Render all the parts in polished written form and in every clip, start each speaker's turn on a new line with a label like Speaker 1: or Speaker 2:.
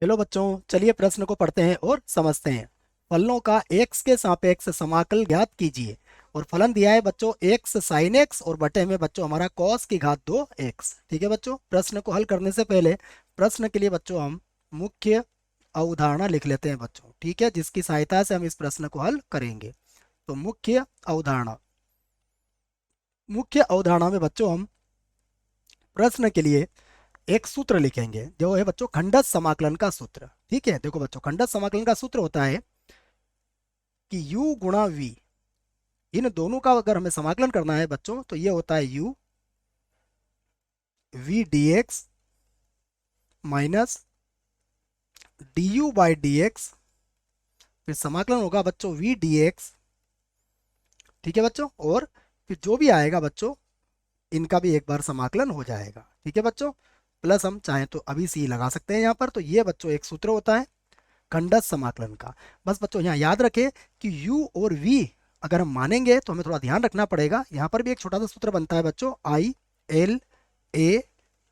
Speaker 1: चलो बच्चों, चलिए प्रश्न को पढ़ते हैं और समझते हैं। फलनों का एक्स के सापेक्ष समाकल ज्ञात कीजिए। और फलन दिया है बच्चों एक्स साइन एक्स और बटे में बच्चों हमारा कॉस की घात 2 एक्स। ठीक है बच्चों, प्रश्न को हल करने से पहले प्रश्न के लिए बच्चों हम मुख्य अवधारणा लिख लेते हैं बच्चों। ठीक है, जिसकी सहायता से हम इस प्रश्न को हल करेंगे। तो मुख्य अवधारणा में बच्चों हम प्रश्न के लिए एक सूत्र लिखेंगे जो है बच्चों खंडस समाकलन का सूत्र। ठीक है, देखो बच्चों, खंडस समाकलन का सूत्र होता है कि u गुणा v, इन दोनों का अगर हमें समाकलन करना है बच्चों तो ये होता है u v dx minus du by dx, फिर समाकलन होगा बच्चों v dx। ठीक है बच्चों, और फिर जो भी आएगा बच्चों इनका भी एक बार समाकलन हो जाएगा। ठीक है बच्चों, प्लस हम चाहें तो अभी सी लगा सकते हैं यहाँ पर। तो ये बच्चों एक सूत्र होता है खंडस समाकलन का। बस बच्चों यहाँ याद रखें कि u और v अगर हम मानेंगे तो हमें थोड़ा ध्यान रखना पड़ेगा। यहाँ पर भी एक छोटा सा सूत्र बनता है बच्चों आई एल ए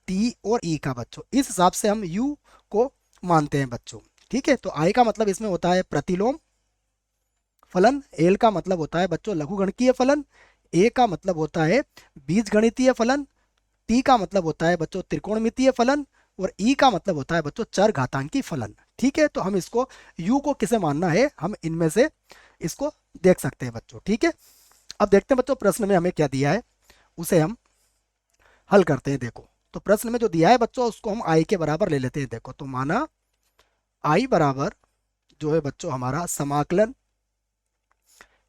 Speaker 1: टी और ई का बच्चों, इस हिसाब से हम u को मानते हैं बच्चों। ठीक है, तो आई का मतलब इसमें होता है प्रतिलोम फलन, एल का मतलब होता है बच्चों लघुगणकीय फलन, ए का मतलब होता है बीजगणितीय फलन, टी का मतलब होता है बच्चों त्रिकोणमितीय फलन, और ई का मतलब होता है बच्चों चर घातांकी फलन। ठीक है, तो हम इसको यू को किसे मानना है हम इनमें से इसको देख सकते हैं बच्चों। ठीक है, अब देखते हैं बच्चों प्रश्न में हमें क्या दिया है, उसे हम हल करते हैं। देखो, तो प्रश्न में जो दिया है बच्चों उसको हम आई के बराबर ले लेते हैं। देखो, तो माना आई बराबर जो है बच्चों हमारा समाकलन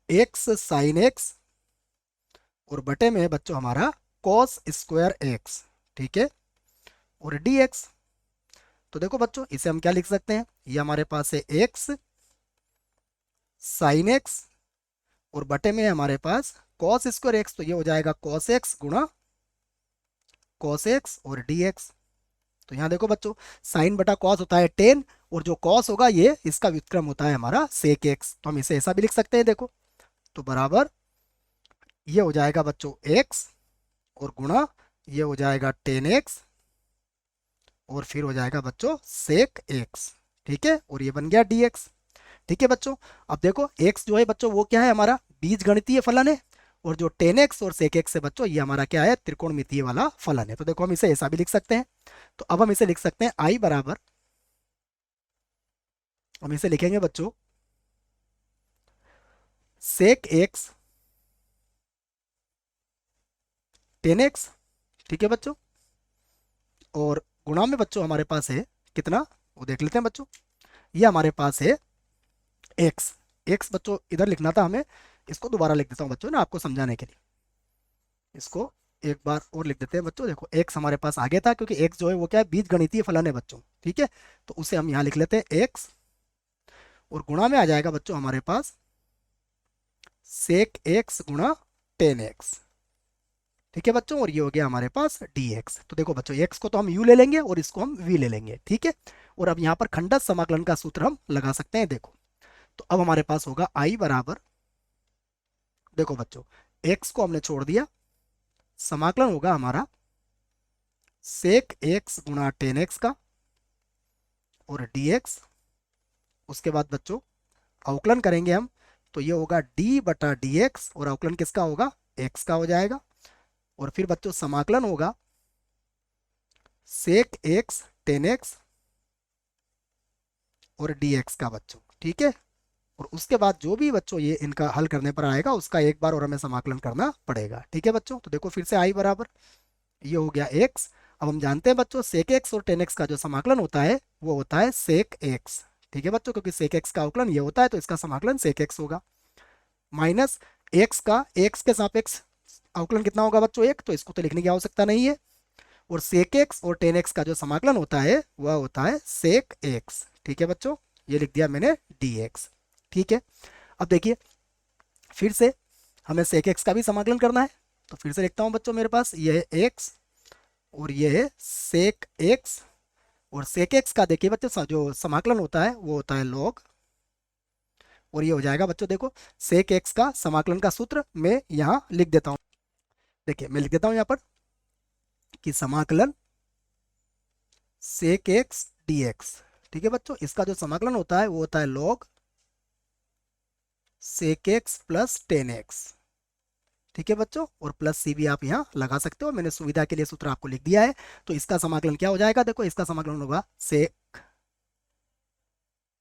Speaker 1: एक्स साइन एक्स और बटे में है बच्चों हमारा कॉस स्क्वायर एक्स। ठीक है, और डी एक्स। तो देखो बच्चों, इसे हम क्या लिख सकते हैं, ये हमारे पास है एक्स साइन एक्स और बटे में है हमारे पास कॉस स्क्वायर एक्स, तो ये हो जाएगा कॉस एक्स गुणा कॉस एक्स और डी एक्स। तो यहाँ देखो बच्चों, साइन बटा कॉस होता है 10 और जो कॉस होगा ये इसका व्युत्क्रम होता है हमारा सेक एक्स, तो हम इसे ऐसा भी लिख सकते हैं। देखो, तो बराबर ये हो जाएगा बच्चों एक्स और गुणा ये हो जाएगा 10x और फिर हो जाएगा बच्चों सेक एक्स। ठीक है, और ये बन गया dx। ठीक है बच्चों, अब देखो x जो है बच्चों वो क्या है हमारा बीज गणितीय फलन है, और जो 10x और sec x है बच्चों ये हमारा क्या है त्रिकोणमितीय वाला फलन है। तो देखो हम इसे ऐसा भी लिख सकते हैं। तो अब हम इसे लिख सकते हैं i बराबर, हम इसे लिखेंगे बच्चों sec x 10x। ठीक है बच्चों, और गुणा में बच्चों हमारे पास है कितना, वो देख लेते हैं बच्चों। ये हमारे पास है एक्स, एक्स बच्चों इधर लिखना था हमें, इसको दोबारा लिख देता हूँ बच्चों ना आपको समझाने के लिए। इसको एक बार और लिख देते हैं बच्चों। देखो एक्स हमारे पास आगे था क्योंकि एक्स जो है वो क्या है बीज गणितीय फलन है बच्चों। ठीक है, तो उसे हम यहाँ लिख लेते हैं एक्स और गुणा में आ जाएगा बच्चों हमारे पास सेक एक्स गुणा 10x। ठीक है बच्चों, और ये हो गया हमारे पास dx। तो देखो बच्चों एक्स को तो हम u ले लेंगे और इसको हम v ले लेंगे। ठीक है, और अब यहाँ पर खंडस समाकलन का सूत्र हम लगा सकते हैं। देखो, तो अब हमारे पास होगा i बराबर, देखो बच्चों x को हमने छोड़ दिया, समाकलन होगा हमारा सेक एक्स गुणा 10x का और dx। उसके बाद बच्चों अवकलन करेंगे हम, तो ये होगा d बटा dx और अवकलन किसका होगा x का हो जाएगा। और फिर बच्चों समाकलन होगा सेक एक्स 10x और dx का बच्चों। ठीक है, और उसके बाद जो भी बच्चों ये इनका हल करने पर आएगा उसका एक बार और हमें समाकलन करना पड़ेगा। ठीक है बच्चों, तो देखो फिर से आई बराबर ये हो गया x। अब हम जानते हैं बच्चों सेक एक्स और 10x का जो समाकलन होता है वो होता है सेक एक्स। ठीक है बच्चों, क्योंकि सेक एक्स का अवकलन ये होता है तो इसका समाकलन सेक एक्स होगा, माइनस एक्स का एक्स के सापेक्ष अवकलन कितना होगा बच्चों एक, तो इसको तो लिखने की आवश्यकता नहीं है। और सेक एक्स और 10x का जो समाकलन होता है वह होता है सेक एक्स। ठीक है बच्चों, ये लिख दिया मैंने dx। ठीक है, अब देखिए फिर से हमें सेक एक्स का भी समाकलन करना है, तो फिर से लिखता हूं बच्चों मेरे पास ये है x और ये है सेक एक्स। और सेक एक्स का देखिए बच्चों जो समाकलन होता है वो होता है log, और ये हो जाएगा बच्चों देखो सेक एक्स का समाकलन का सूत्र मैं यहाँ लिख देता हूँ। देखिए मैं लिख देता हूँ यहाँ पर कि समाकलन सेक एक्स dx। ठीक है बच्चों, इसका जो समाकलन होता है वो होता है log sec x plus 10x। ठीक है बच्चों, और प्लस सी भी आप यहाँ लगा सकते हो, मैंने सुविधा के लिए सूत्र आपको लिख दिया है। तो इसका समाकलन क्या हो जाएगा, देखो इसका समाकलन होगा sec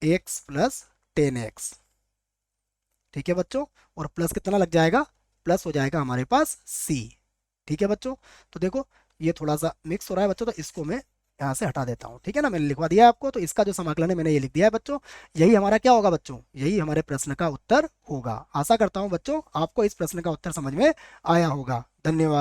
Speaker 1: x प्लस 10x। ठीक है बच्चों, और प्लस कितना लग जाएगा, प्लस हो जाएगा हमारे पास c। ठीक है बच्चों, तो देखो ये थोड़ा सा मिक्स हो रहा है बच्चों, तो इसको मैं यहाँ से हटा देता हूँ। ठीक है ना, मैंने लिखवा दिया है आपको, तो इसका जो समाकलन है मैंने ये लिख दिया है बच्चों। यही हमारा क्या होगा बच्चों, यही हमारे प्रश्न का उत्तर होगा। आशा करता हूँ बच्चों आपको इस प्रश्न का उत्तर समझ में आया होगा। धन्यवाद।